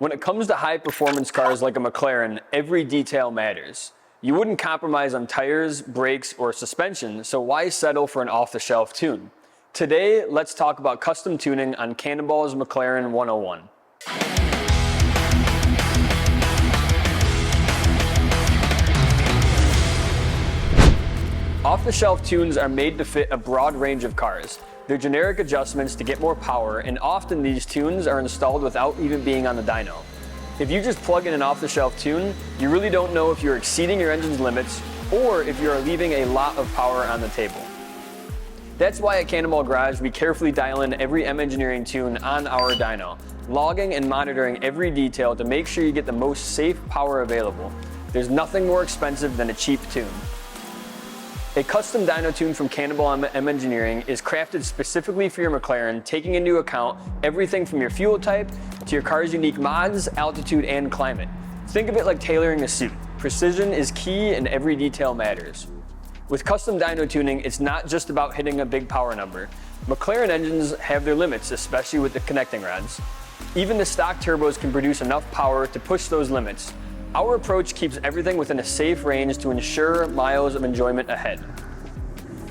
When it comes to high performance cars like a McLaren, every detail matters. You wouldn't compromise on tires, brakes, or suspension, so why settle for an off-the-shelf tune? Today, let's talk about custom tuning on Cannonball's McLaren 101. Off-the-shelf tunes are made to fit a broad range of cars. They're generic adjustments to get more power, and often these tunes are installed without even being on the dyno. If you just plug in an off-the-shelf tune, you really don't know if you're exceeding your engine's limits or if you are leaving a lot of power on the table. That's why at Cannonball Garage, we carefully dial in every M Engineering tune on our dyno, logging and monitoring every detail to make sure you get the most safe power available. There's nothing more expensive than a cheap tune. A custom dyno tune from Cannonball M Engineering is crafted specifically for your McLaren, taking into account everything from your fuel type to your car's unique mods, altitude, and climate. Think of it like tailoring a suit. Precision is key and every detail matters. With custom dyno tuning, it's not just about hitting a big power number. McLaren engines have their limits, especially with the connecting rods. Even the stock turbos can produce enough power to push those limits. Our approach keeps everything within a safe range to ensure miles of enjoyment ahead.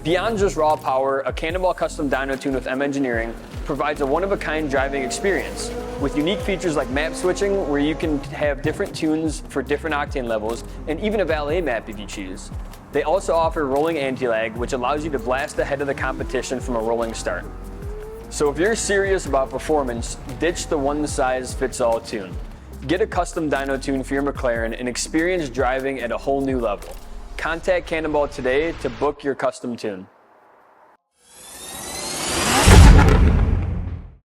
Beyond just raw power, a Cannonball custom dyno tune with M Engineering provides a one-of-a-kind driving experience with unique features like map switching, where you can have different tunes for different octane levels, and even a valet map if you choose. They also offer rolling anti-lag, which allows you to blast ahead of the competition from a rolling start. So if you're serious about performance, ditch the one-size-fits-all tune. Get a custom dyno tune for your McLaren and experience driving at a whole new level. Contact Cannonball today to book your custom tune.